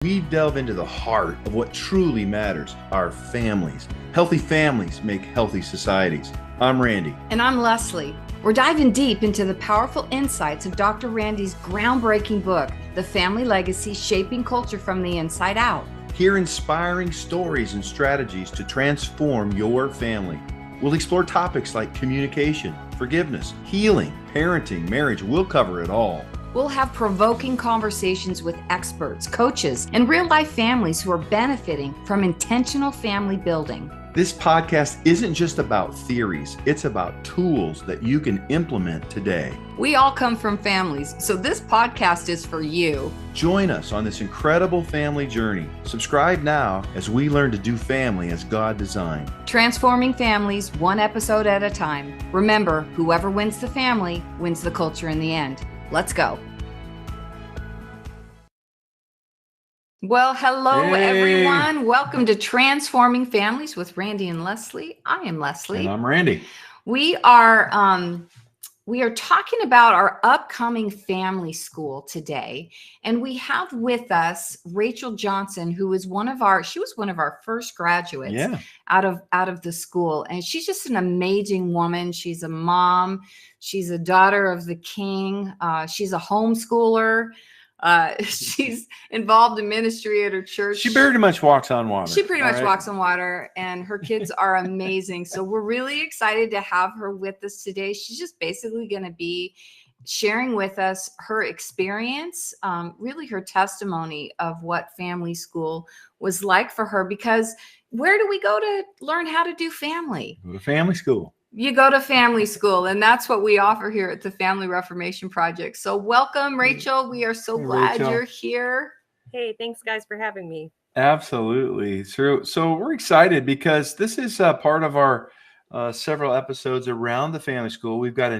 We delve into the heart of what truly matters, our families. Healthy families make healthy societies. I'm Randy. And I'm Leslie. We're diving deep into the powerful insights of Dr. Randy's groundbreaking book, The Family Legacy: Shaping Culture from the Inside Out. Hear inspiring stories and strategies to transform your family. We'll explore topics like communication, forgiveness, healing, parenting, marriage. We'll cover it all. We'll have provoking conversations with experts, coaches, and real-life families who are benefiting from intentional family building. This podcast isn't just about theories, it's about tools that you can implement today. We all come from families, so this podcast is for you. Join us on this incredible family journey. Subscribe now as we learn to do family as God designed. Transforming families one episode at a time. Remember, whoever wins the family wins the culture in the end. Let's go. Well, hello, everyone. Welcome to Transforming Families with Randy and Leslie. I am Leslie. And I'm Randy. We are talking about our upcoming family school today, and we have with us Rachel Johnson, who is one of our first graduates out of the school, and she's just an amazing woman. She's a mom. She's a daughter of the King. She's a homeschooler. She's involved in ministry at her church. She pretty much walks on water. Walks on water, and her kids are amazing. So we're really excited to have her with us today. She's just basically going to be sharing with us her experience, really her testimony of what family school was like for her, because where do we go to learn how to do family? The family school. You go to family school, and that's what we offer here at the Family Reformation Project. So welcome, Rachel. We are so glad you're here. Hey, thanks, guys, for having me. Absolutely. So we're excited because this is part of our several episodes around the family school. We've got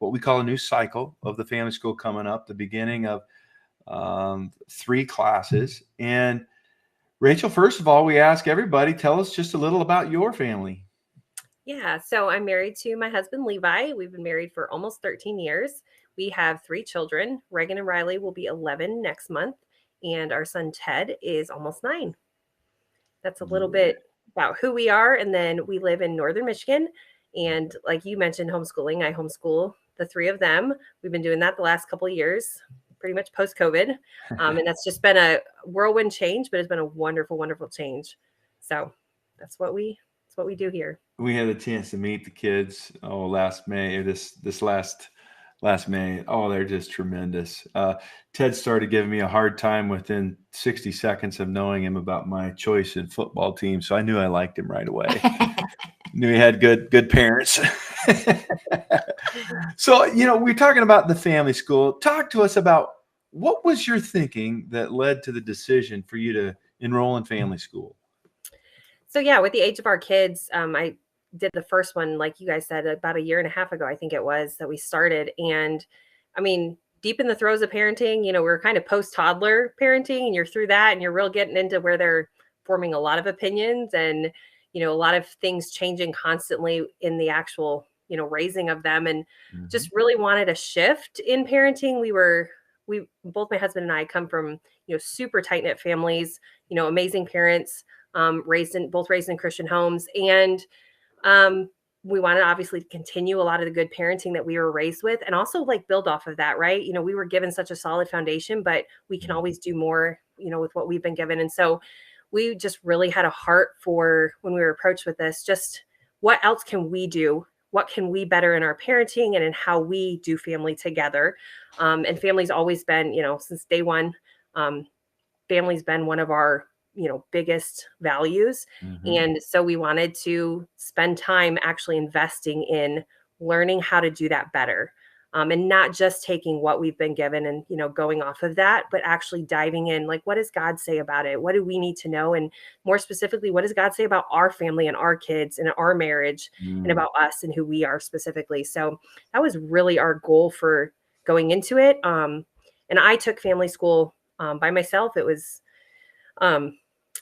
what we call a new cycle of the family school coming up, the beginning of 3 classes. And Rachel, first of all, we ask everybody, tell us just a little about your family. Yeah, so I'm married to my husband, Levi. We've been married for almost 13 years. We have 3 children. Reagan and Riley will be 11 next month, and our son, Ted, is almost 9. That's a little bit about who we are, and then we live in Northern Michigan, and like you mentioned, homeschooling. I homeschool the 3 of them. We've been doing that the last couple of years, pretty much post-COVID, and that's just been a whirlwind change, but it's been a wonderful, wonderful change. So that's what we do here. We had a chance to meet the kids last May, or this last May. Oh, they're just tremendous. Ted started giving me a hard time within 60 seconds of knowing him about my choice in football team, so I knew I liked him right away. Knew he had good parents. So, we're talking about the family school. Talk to us about what was your thinking that led to the decision for you to enroll in family school? So yeah, with the age of our kids, I did the first one, like you guys said, about 1.5 years ago, I think it was, that we started. And I mean, deep in the throes of parenting, we're kind of post-toddler parenting, and you're through that, and you're real getting into where they're forming a lot of opinions and, a lot of things changing constantly in the actual, raising of them, and just really wanted a shift in parenting. We both, my husband and I, come from, super tight-knit families, amazing parents, raised in Christian homes. And we want to obviously continue a lot of the good parenting that we were raised with, and also like build off of that, right? We were given such a solid foundation, but we can always do more, with what we've been given. And so we just really had a heart for, when we were approached with this, just what else can we do? What can we better in our parenting and in how we do family together? And family's always been, since day one, family's been one of our biggest values. And so we wanted to spend time actually investing in learning how to do that better. And not just taking what we've been given and, going off of that, but actually diving in, like, what does God say about it? What do we need to know? And more specifically, what does God say about our family and our kids and our marriage and about us and who we are specifically? So that was really our goal for going into it. And I took family school by myself. It was,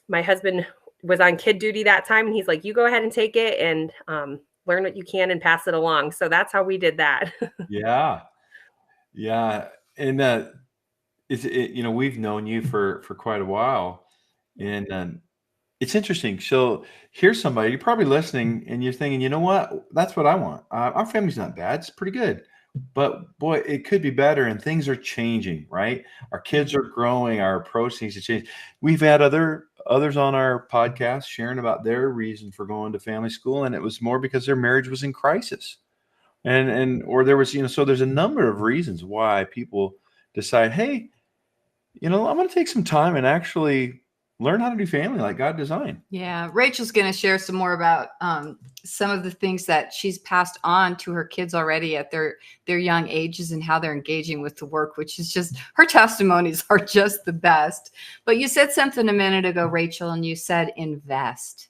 my husband was on kid duty that time, and he's like, you go ahead and take it and learn what you can and pass it along. So that's how we did that. Yeah. And we've known you for quite a while, and it's interesting. So here's somebody, you're probably listening and you're thinking, you know what? That's what I want. Our family's not bad. It's pretty good. But boy, it could be better, and things are changing, right? Our kids are growing, our approach needs to change. We've had others on our podcast sharing about their reason for going to family school, and it was more because their marriage was in crisis. And or there was, so there's a number of reasons why people decide, hey, I'm going to take some time and actually learn how to do family like God designed. Yeah, Rachel's going to share some more about some of the things that she's passed on to her kids already at their young ages and how they're engaging with the work, which is just, her testimonies are just the best. But you said something a minute ago, Rachel, and you said invest.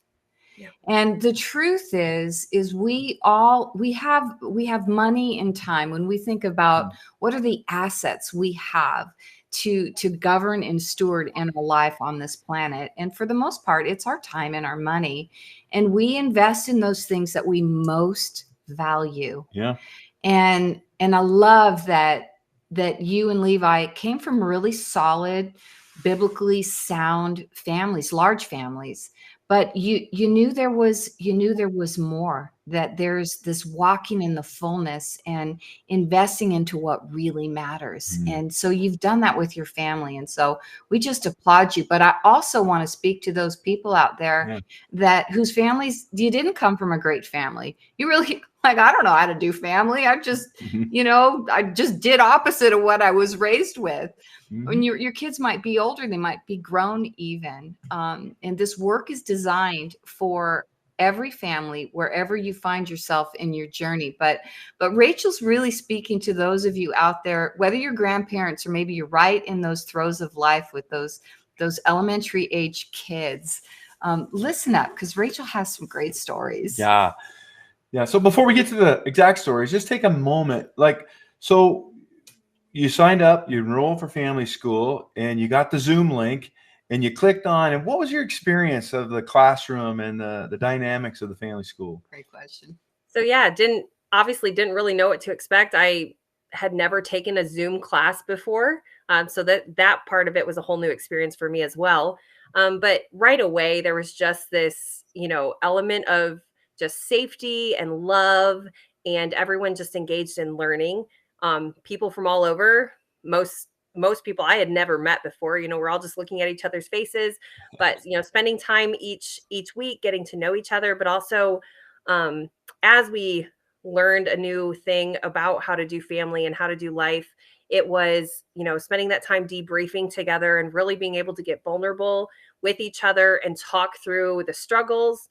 Yeah. And the truth is we have money and time. When we think about what are the assets we have to govern and steward in a life on this planet, and for the most part, it's our time and our money, and we invest in those things that we most value. Yeah. And I love that you and Levi came from really solid, biblically sound families, large families. But you knew there was more, that there's this walking in the fullness and investing into what really matters. Mm-hmm. And so you've done that with your family. And so we just applaud you. But I also want to speak to those people out there whose families, you didn't come from a great family. You really, I don't know how to do family. I just, I just did opposite of what I was raised with. Mm-hmm. When your kids might be older, they might be grown even. And this work is designed for every family, wherever you find yourself in your journey. But Rachel's really speaking to those of you out there, whether you're grandparents or maybe you're right in those throes of life with those elementary age kids. Listen up, because Rachel has some great stories. Yeah. So before we get to the exact stories, just take a moment. So you signed up, you enrolled for family school, and you got the Zoom link, and you clicked on. And what was your experience of the classroom and the dynamics of the family school? Great question. So yeah, didn't really know what to expect. I had never taken a Zoom class before, so that part of it was a whole new experience for me as well. But right away, there was just this, element of just safety and love, and everyone just engaged in learning. People from all over, most people I had never met before. We're all just looking at each other's faces, but spending time each week getting to know each other. But also, as we learned a new thing about how to do family and how to do life, it was spending that time debriefing together and really being able to get vulnerable with each other and talk through the struggles,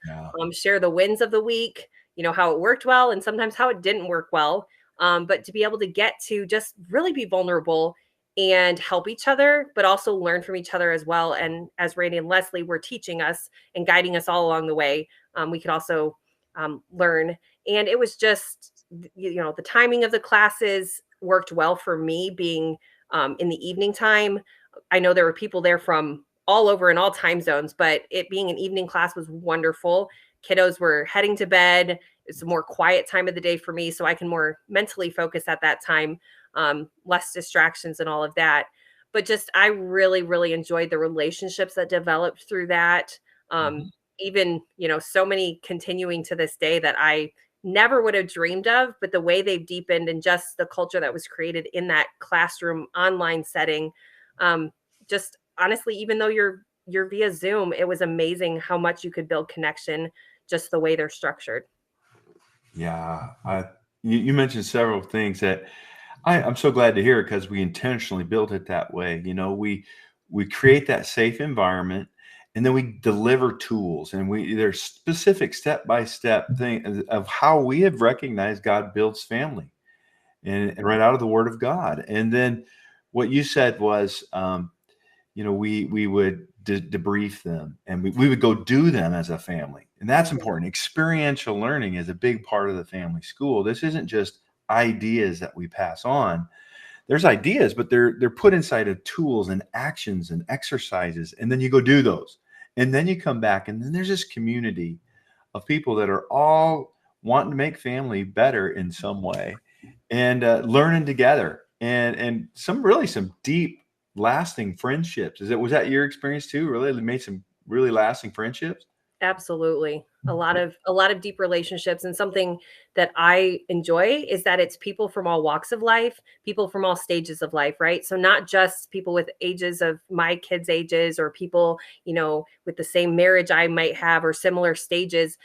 share the wins of the week, how it worked well and sometimes how it didn't work well. But to be able to get to just really be vulnerable and help each other, but also learn from each other as well. And as Randy and Leslie were teaching us and guiding us all along the way, we could also learn. And it was just, the timing of the classes worked well for me, being in the evening time. I know there were people there from all over in all time zones, but it being an evening class was wonderful. Kiddos were heading to bed. It's a more quiet time of the day for me, so I can more mentally focus at that time, less distractions and all of that. But just, I really, really enjoyed the relationships that developed through that. Even, so many continuing to this day that I never would have dreamed of, but the way they've deepened and just the culture that was created in that classroom online setting. Just honestly, even though you're via Zoom, it was amazing how much you could build connection just the way they're structured. Yeah, you mentioned several things that I'm so glad to hear, because we intentionally built it that way. We create that safe environment, and then we deliver tools, and there's specific step-by-step thing of how we have recognized God builds family, and right out of the Word of God. And then what you said was, we would debrief them, and we would go do them as a family. And that's important. Experiential learning is a big part of the family school. This isn't just ideas that we pass on. There's ideas, but they're put inside of tools and actions and exercises. And then you go do those. And then you come back, and then there's this community of people that are all wanting to make family better in some way, and learning together, and some deep lasting friendships. Was that your experience too? Really made some really lasting friendships? Absolutely. A lot of deep relationships, and something that I enjoy is that it's people from all walks of life, people from all stages of life, right? So not just people with ages of my kids' ages, or people, with the same marriage I might have or similar stages.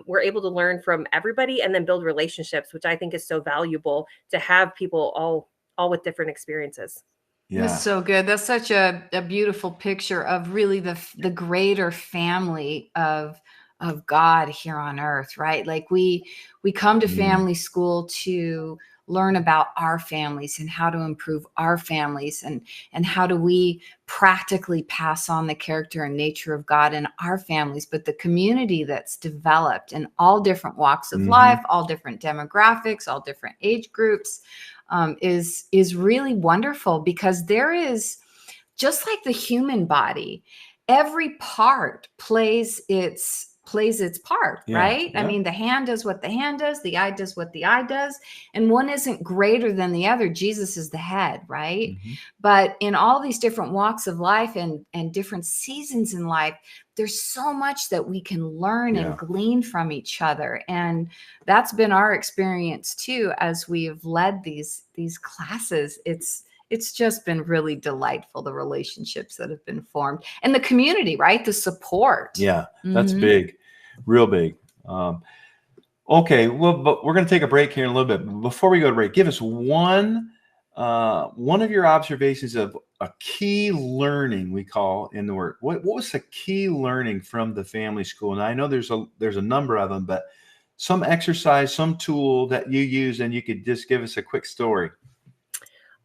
We're able to learn from everybody and then build relationships, which I think is so valuable, to have people all with different experiences. That's Yeah. so good. That's such a beautiful picture of really the greater family of God here on earth, right? Like we come to Mm. family school to learn about our families and how to improve our families, and how do we practically pass on the character and nature of God in our families. But the community that's developed in all different walks of Mhm. life, all different demographics, all different age groups, is really wonderful, because there is, just like the human body, every part plays its part, Yeah. right? I Yeah. mean, the hand does what the hand does, the eye does what the eye does, and one isn't greater than the other. Jesus is the head, right? Mhm. But in all these different walks of life and different seasons in life, there's so much that we can learn Yeah. and glean from each other. And that's been our experience too, as we've led these classes. It's just been really delightful, the relationships that have been formed, and the community, right? The support. Yeah. That's Mhm. big, real big. Okay, well, but we're going to take a break here in a little bit. Before we go to break, give us one of your observations of a key learning, we call in the word. What was the key learning from the family school? And I know there's a number of them, but some exercise, some tool that you use, and you could just give us a quick story.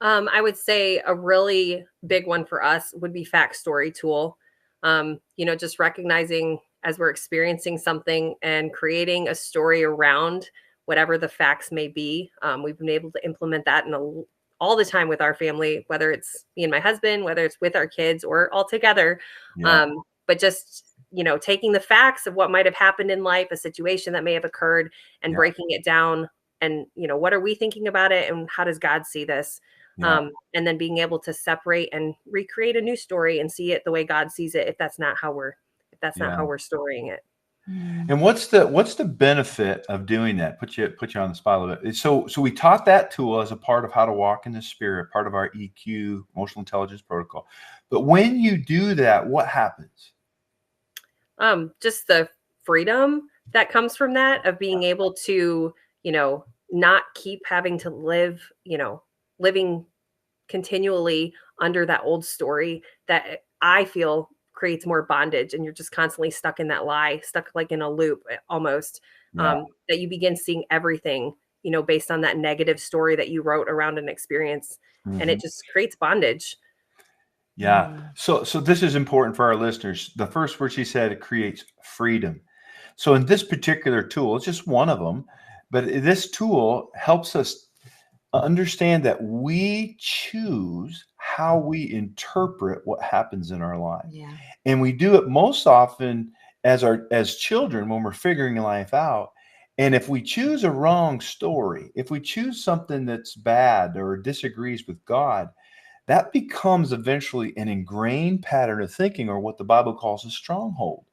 I would say a really big one for us would be fact story tool. Just recognizing as we're experiencing something and creating a story around whatever the facts may be. We've been able to implement that all the time with our family, whether it's me and my husband, whether it's with our kids, or all together. Yeah. But just, taking the facts of what might have happened in life, a situation that may have occurred, and Yeah. breaking it down. And, what are we thinking about it, and how does God see this? Yeah. And then being able to separate and recreate a new story and see it the way God sees it, if that's not how we're storying it. And what's the benefit of doing that? Put you on the spot a little bit. So we taught that tool as a part of how to walk in the Spirit, part of our EQ, emotional intelligence protocol. But when you do that, what happens? Just the freedom that comes from that, of being able to, not keep having to living continually under that old story that I feel creates more bondage, and you're just constantly stuck in that lie, stuck like in a loop almost. Yeah. That you begin seeing everything, based on that negative story that you wrote around an experience, and it Mhm. just creates bondage. Yeah. So this is important for our listeners. The first word she said, it creates freedom. So in this particular tool, it's just one of them, but this tool helps us understand that we choose how we interpret what happens in our life. Yeah. And we do it most often as children when we're figuring life out. And if we choose a wrong story, if we choose something that's bad or disagrees with God, that becomes eventually an ingrained pattern of thinking, or what the Bible calls a stronghold.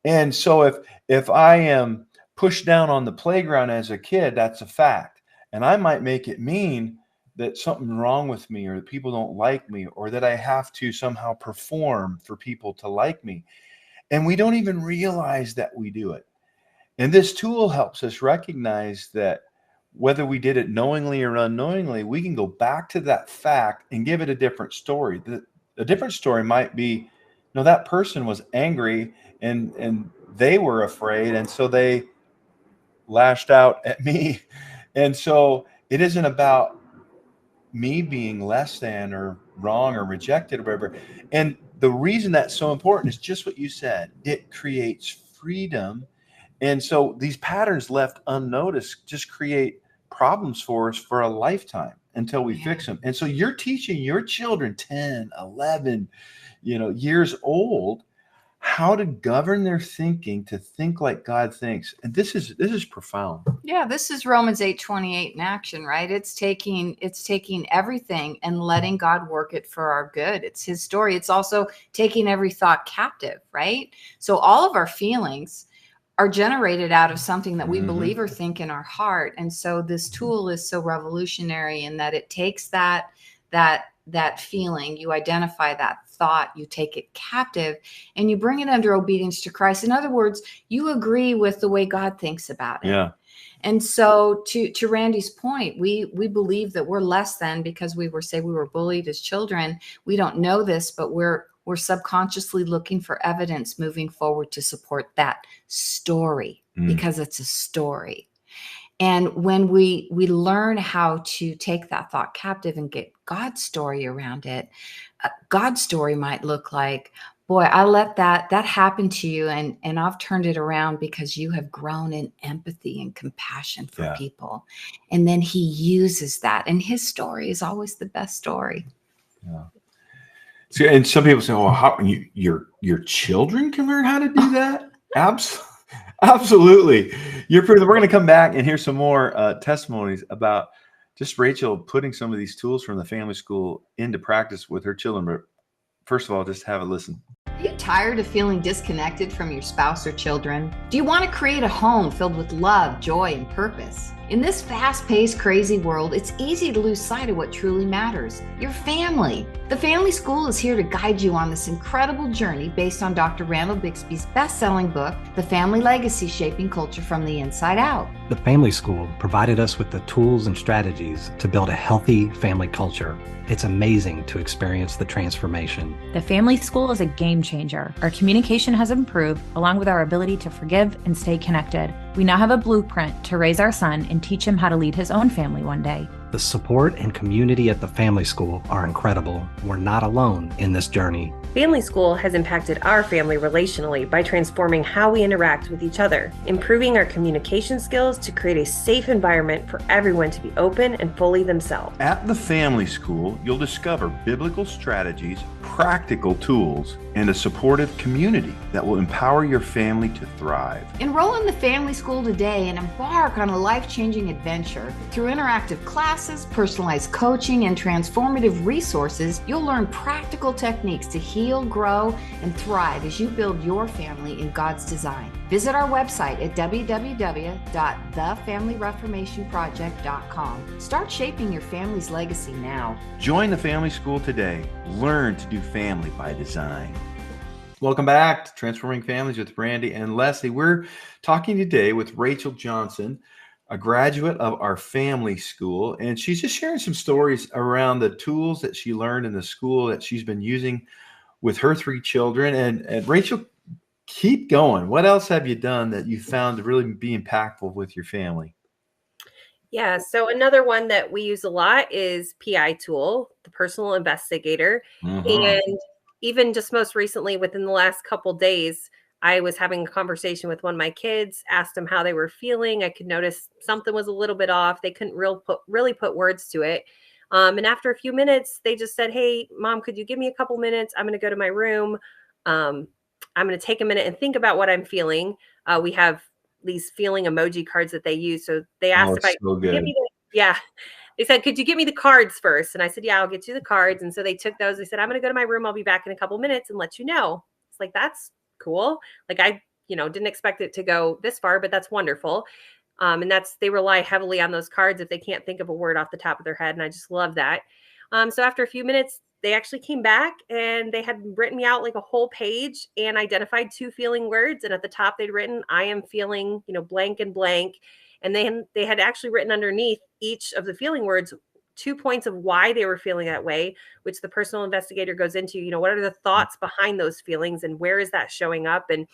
And so if I am pushed down on the playground as a kid, that's a fact. And I might make it mean that something's wrong with me, or that people don't like me, or that I have to somehow perform for people to like me. And we don't even realize that we do it. And this tool helps us recognize that whether we did it knowingly or unknowingly, we can go back to that fact and give it a different story. A different story might be, that person was angry and they were afraid, and so they lashed out at me. And so it isn't about me being less than or wrong or rejected or whatever. And the reason that's so important is just what you said. It creates freedom. And so these patterns left unnoticed just create problems for us for a lifetime until we fix them. And so you're teaching your children 10, 11, years old, how to govern their thinking to think like God thinks. And this is profound. Yeah, this is Romans 8:28 in action, right? It's taking everything and letting God work it for our good. It's his story. It's also taking every thought captive, right? So all of our feelings are generated out of something that we Mhm. believe or think in our heart. And so this tool is so revolutionary in that it takes that feeling, you identify that thought, you take it captive, and you bring it under obedience to Christ. In other words, you agree with the way God thinks about it. Yeah. And so to Randy's point, we believe that we're less than because we were bullied as children. We don't know this, but we're subconsciously looking for evidence moving forward to support that story because it's a story. And when we learn how to take that thought captive and get God's story around it, God's story might look like, boy, I let that happen to you, and I've turned it around because you have grown in empathy and compassion for people. And then he uses that, and his story is always the best story. Yeah. So, and some people say, "Oh, how your children can learn how to do that?" Absolutely. You're proof. We're going to come back and hear some more testimonies about just Rachel putting some of these tools from the family school into practice with her children. But first of all, just have a listen. Are you tired of feeling disconnected from your spouse or children? Do you want to create a home filled with love, joy, and purpose? In this fast-paced, crazy world, it's easy to lose sight of what truly matters, your family. The Family School is here to guide you on this incredible journey based on Dr. Randall Bixby's best-selling book, The Family Legacy: Shaping Culture from the Inside Out. The Family School provided us with the tools and strategies to build a healthy family culture. It's amazing to experience the transformation. The Family School is a game changer. Our communication has improved, along with our ability to forgive and stay connected. We now have a blueprint to raise our son and teach him how to lead his own family one day. The support and community at the Family School are incredible. We're not alone in this journey. Family School has impacted our family relationally by transforming how we interact with each other, improving our communication skills to create a safe environment for everyone to be open and fully themselves. At the Family School, you'll discover biblical strategies, practical tools, and a supportive community that will empower your family to thrive. Enroll in the Family School today and embark on a life-changing adventure. Through interactive classes, personalized coaching, and transformative resources, you'll learn practical techniques to heal, grow, and thrive as you build your family in God's design. Visit our website at www.thefamilyreformationproject.com. Start shaping your family's legacy now. Join the Family School today. Learn to do family by design. Welcome back to Transforming Families with Brandy and Leslie. We're talking today with Rachel Johnson, a graduate of our Family School, and she's just sharing some stories around the tools that she learned in the school that she's been using with her 3 children. And Rachel, keep going. What else have you done that you found to really be impactful with your family? Yeah, so another one that we use a lot is PI tool, the personal investigator. And even just most recently, within the last couple days, I was having a conversation with one of my kids, asked them how they were feeling. I could notice something was a little bit off. They couldn't really put words to it. And after a few minutes, they just said, "Hey, Mom, could you give me a couple minutes? I'm going to go to my room. I'm going to take a minute and think about what I'm feeling." We have these feeling emoji cards that they use. So they asked if I could give me they said, "Could you give me the cards first?" And I said, "Yeah, I'll get you the cards." And so they took those. They said, "I'm going to go to my room. I'll be back in a couple minutes and let you know." It's like, that's cool. Like I didn't expect it to go this far, but that's wonderful. And they rely heavily on those cards if they can't think of a word off the top of their head. And I just love that. So after a few minutes, they actually came back and they had written me out like a whole page and identified 2 feeling words. And at the top they'd written, "I am feeling, blank and blank." And they had actually written underneath each of the feeling words 2 points of why they were feeling that way, which the personal investigator goes into, what are the thoughts behind those feelings and where is that showing up? And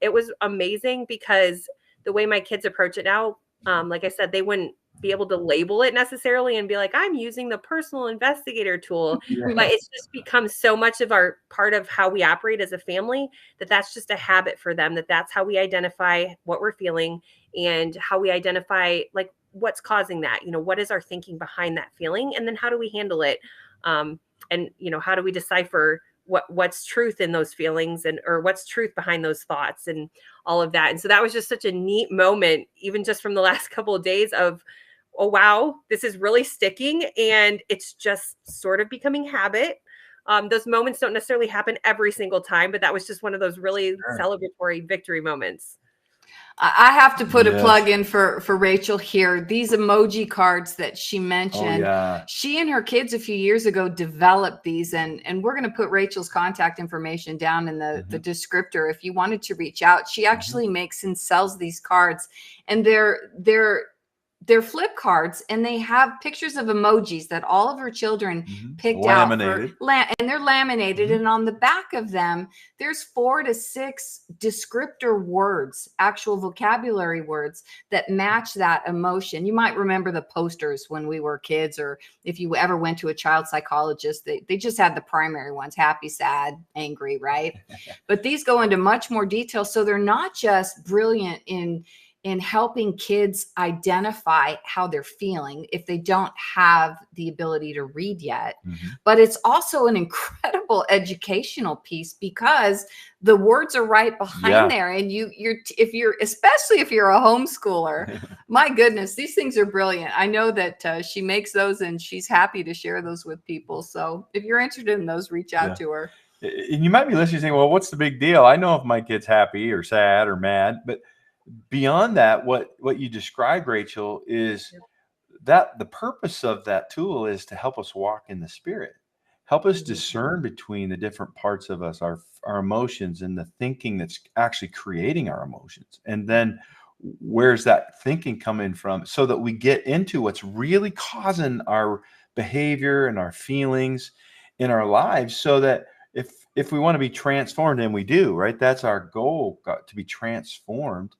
it was amazing because the way my kids approach it now, like I said, they wouldn't be able to label it necessarily and be like, "I'm using the personal investigator tool." But it's just become so much of our part of how we operate as a family that that's just a habit for them, that's how we identify what we're feeling and how we identify like what's causing that, what is our thinking behind that feeling? And then how do we handle it? And how do we decipher what's truth in those feelings, and or what's truth behind those thoughts and all of that. And so that was just such a neat moment, even just from the last couple of days of, oh wow, this is really sticking, and it's just sort of becoming habit. Those moments don't necessarily happen every single time, but that was just one of those really celebratory victory moments. I have to put a Yes. plug in for Rachel here. These emoji cards that she mentioned, yeah. she and her kids a few years ago developed these, and we're going to put Rachel's contact information down in the descriptor if you wanted to reach out. She actually makes and sells these cards, and they're flip cards, and they have pictures of emojis that all of her children picked Laminated. out and they're laminated. And on the back of them, there's 4 to 6 descriptor words, actual vocabulary words that match that emotion. You might remember the posters when we were kids, or if you ever went to a child psychologist, they just had the primary ones: happy, sad, angry, right? But these go into much more detail. So they're not just brilliant in helping kids identify how they're feeling if they don't have the ability to read yet. But it's also an incredible educational piece, because the words are right behind there. And especially if you're a homeschooler, my goodness, these things are brilliant. I know that she makes those, and she's happy to share those with people. So if you're interested in those, reach out to her. And you might be listening saying, well, what's the big deal? I know if my kid's happy or sad or mad, but beyond that, what you described, Rachel, is that the purpose of that tool is to help us walk in the Spirit, help us discern between the different parts of us, our emotions, and the thinking that's actually creating our emotions. And then where's that thinking coming from, so that we get into what's really causing our behavior and our feelings in our lives, so that if we want to be transformed, and we do, right? That's our goal, to be transformed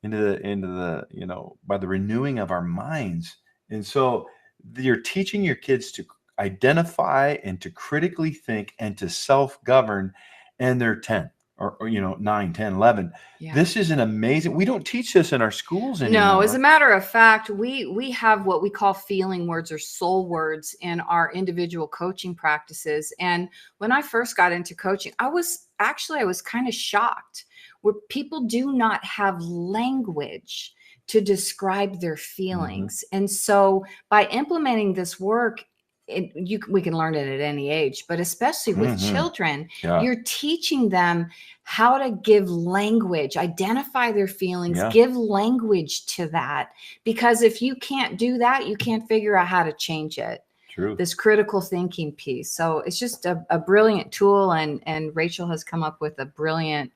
into the by the renewing of our minds. And so you're teaching your kids to identify and to critically think and to self-govern, and they're 10 or 9, 10, 11. This is an amazing, we don't teach this in our schools anymore. No, as a matter of fact, we have what we call feeling words or soul words in our individual coaching practices. And when I first got into coaching, I was kind of shocked, where people do not have language to describe their feelings. And so by implementing this work, we can learn it at any age, but especially with children, you're teaching them how to give language, identify their feelings, give language to that. Because if you can't do that, you can't figure out how to change it. True. This critical thinking piece. So it's just a brilliant tool, and Rachel has come up with a brilliant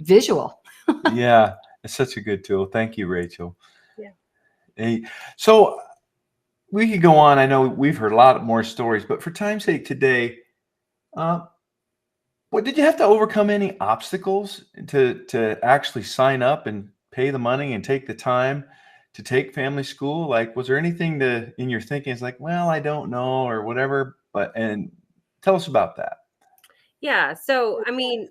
visual. Yeah, it's such a good tool. Thank you, Rachel. Yeah. Hey, so we could go on. I know we've heard a lot more stories, but for time's sake today, what did you have to overcome any obstacles to actually sign up and pay the money and take the time to take family school? Like, was there anything in your thinking is like, well, I don't know, or whatever, and tell us about that. Yeah. So, I mean,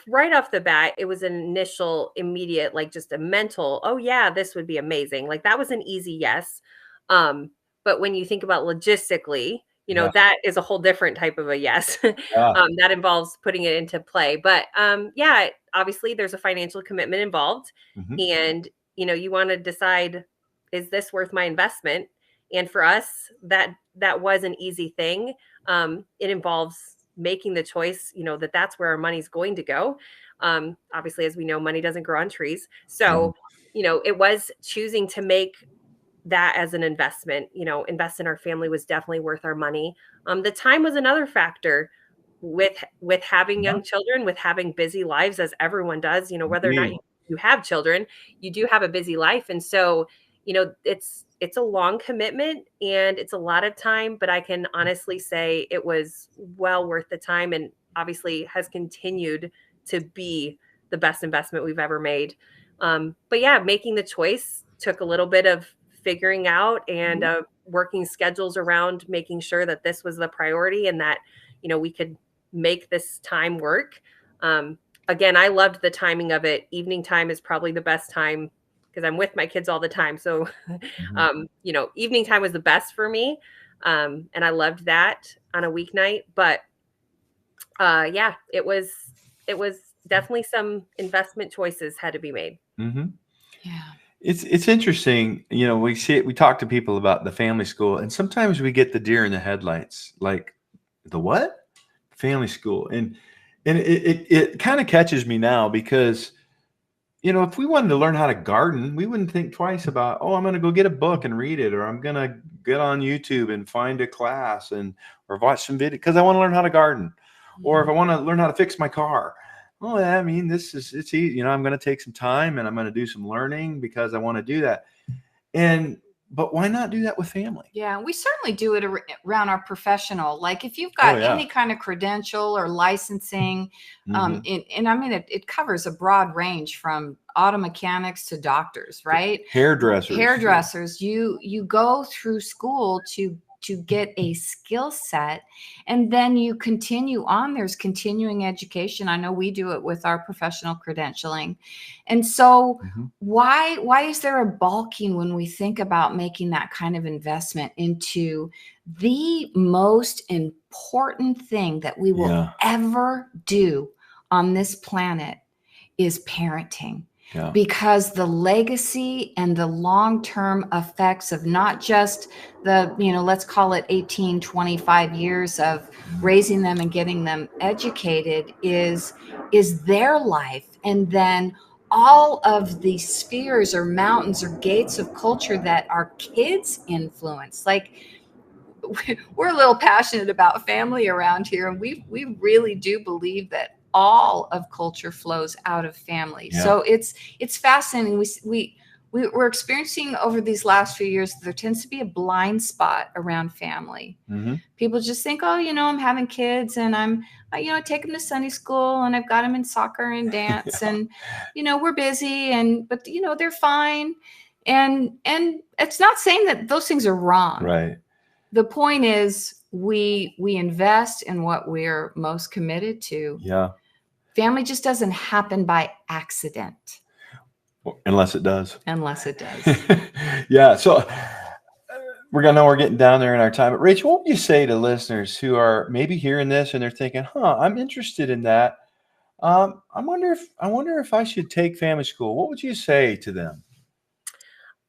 right off the bat, it was an initial, immediate, like just a mental, oh yeah, this would be amazing. Like that was an easy yes. But when you think about logistically, that is a whole different type of a yes. That involves putting it into play. But obviously there's a financial commitment involved, and you want to decide, is this worth my investment? And for us, that was an easy thing. It involves making the choice, that's where our money's going to go. Obviously, as we know, money doesn't grow on trees. So, it was choosing to make that as an investment. Invest in our family was definitely worth our money. The time was another factor with having young children, with having busy lives, as everyone does, whether or not you have children, you do have a busy life. And so, it's a long commitment and it's a lot of time, but I can honestly say it was well worth the time, and obviously has continued to be the best investment we've ever made. But yeah, making the choice took a little bit of figuring out and working schedules around making sure that this was the priority and that, we could make this time work. Again, I loved the timing of it. Evening time is probably the best time because I'm with my kids all the time. So, evening time was the best for me. And I loved that on a weeknight. But Yeah, it was definitely some investment choices had to be made. Mm-hmm. Yeah. It's interesting, we see it, we talk to people about the family school, and sometimes we get the deer in the headlights, like, the what? Family school. And it kind of catches me now because, if we wanted to learn how to garden, we wouldn't think twice about, oh, I'm going to go get a book and read it, or I'm going to get on YouTube and find a class or watch some video because I want to learn how to garden, or if I want to learn how to fix my car. Oh, I mean, it's easy. I'm going to take some time and I'm going to do some learning because I want to do that. But why not do that with family? Yeah, we certainly do it around our professional. Like if you've got yeah. any kind of credential or licensing, Mhm. and I mean, it covers a broad range from auto mechanics to doctors, right? Hairdressers. You go through school to get a skill set, and then you continue on. There's continuing education. I know we do it with our professional credentialing. And so Mhm. why is there a balking when we think about making that kind of investment into the most important thing that we will Yeah. ever do on this planet is parenting? Yeah. Because the legacy and the long-term effects of not just the, let's call it 18, 25 years of raising them and getting them educated is their life. And then all of the spheres or mountains or gates of culture that our kids influence. Like, we're a little passionate about family around here, and we really do believe that all of culture flows out of family. Yeah. So it's fascinating. We're experiencing over these last few years, there tends to be a blind spot around family. Mhm. People just think, oh, I'm having kids and I take them to Sunday school and I've got them in soccer and dance and, we're busy but they're fine. And it's not saying that those things are wrong. Right. The point is we invest in what we're most committed to. Yeah. Family just doesn't happen by accident. Unless it does. Yeah. So we're getting down there in our time. But Rachel, what would you say to listeners who are maybe hearing this and they're thinking, I'm interested in that. I wonder if I should take family school. What would you say to them?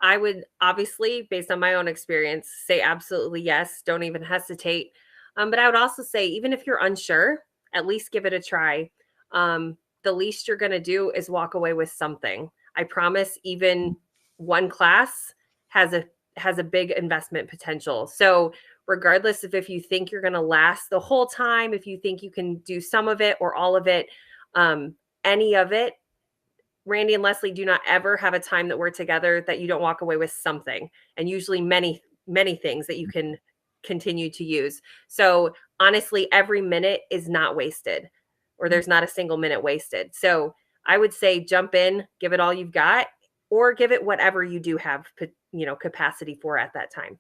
I would obviously, based on my own experience, say absolutely yes. Don't even hesitate. But I would also say, even if you're unsure, at least give it a try. The least you're going to do is walk away with something. I promise, even one class has a big investment potential. So regardless of if you think you're going to last the whole time, if you think you can do some of it or all of it, any of it, Randy and Leslie do not ever have a time that we're together that you don't walk away with something, and usually many, many things that you can continue to use. So honestly, every minute is not wasted, or there's not a single minute wasted. So I would say jump in, give it all you've got, or give it whatever you do have, capacity for at that time.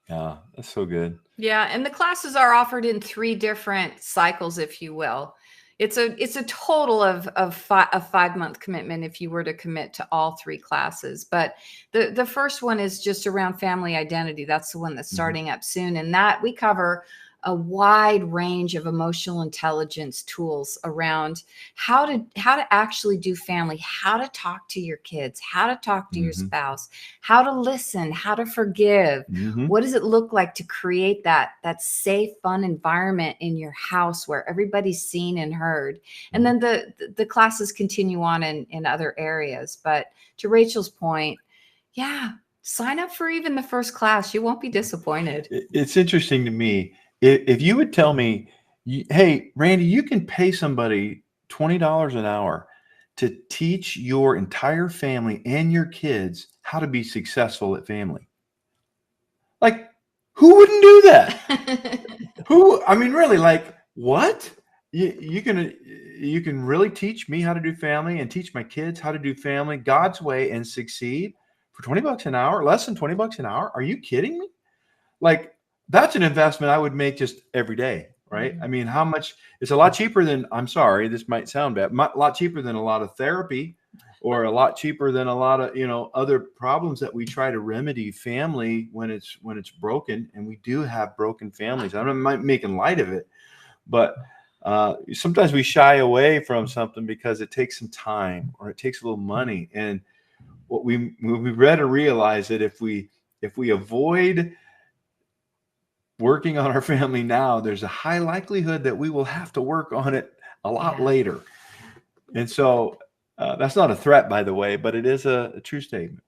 Yeah, that's so good. Yeah, and the classes are offered in 3 different cycles, if you will. It's a total of a 5-month commitment if you were to commit to all 3 classes. But the first one is just around family identity. That's the one that's starting up soon. And that we cover a wide range of emotional intelligence tools around how to actually do family, how to talk to your kids, how to talk to your spouse, how to listen, how to forgive. What does it look like to create that safe, fun environment in your house where everybody's seen and heard? And then the classes continue on in other areas. But to Rachel's point, yeah, sign up for even the first class. You won't be disappointed. It's interesting to me. If you would tell me, hey, Randy, you can pay somebody $20 an hour to teach your entire family and your kids how to be successful at family. Like, who wouldn't do that? Really, like, what? You can really teach me how to do family and teach my kids how to do family God's way and succeed for $20 an hour, less than $20 an hour? Are you kidding me? Like, that's an investment I would make just every day, right? I mean, how much? It's a lot cheaper than, I'm sorry, this might sound bad, a lot cheaper than a lot of therapy, or a lot cheaper than a lot of, other problems that we try to remedy family when it's broken. And we do have broken families. I'm not making light of it, but Sometimes we shy away from something because it takes some time or it takes a little money. And what we better realize that if we avoid working on our family now, there's a high likelihood that we will have to work on it a lot later. And so that's not a threat, by the way, but it is a true statement.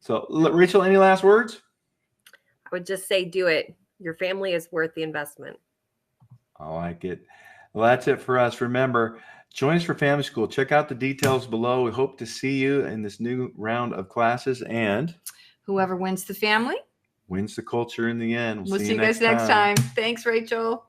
So, Rachel, any last words? I would just say, do it. Your family is worth the investment. I like it. Well, that's it for us. Remember, join us for Family School. Check out the details below. We hope to see you in this new round of classes, and whoever wins the family wins the culture in the end. We'll see you guys next time. Thanks, Rachel.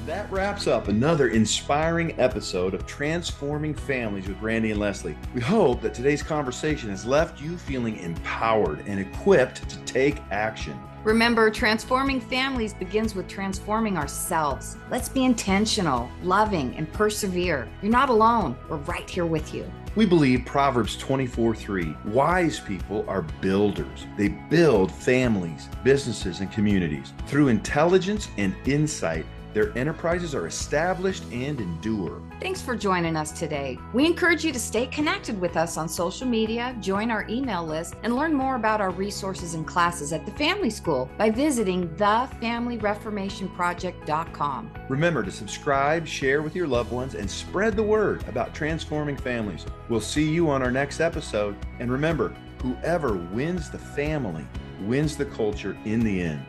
That wraps up another inspiring episode of Transforming Families with Randy and Leslie. We hope that today's conversation has left you feeling empowered and equipped to take action. Remember, transforming families begins with transforming ourselves. Let's be intentional, loving, and persevere. You're not alone. We're right here with you. We believe Proverbs 24:3. Wise people are builders. They build families, businesses, and communities. Through intelligence and insight, their enterprises are established and endure. Thanks for joining us today. We encourage you to stay connected with us on social media, join our email list, and learn more about our resources and classes at the Family School by visiting thefamilyreformationproject.com. Remember to subscribe, share with your loved ones, and spread the word about transforming families. We'll see you on our next episode. And remember, whoever wins the family wins the culture in the end.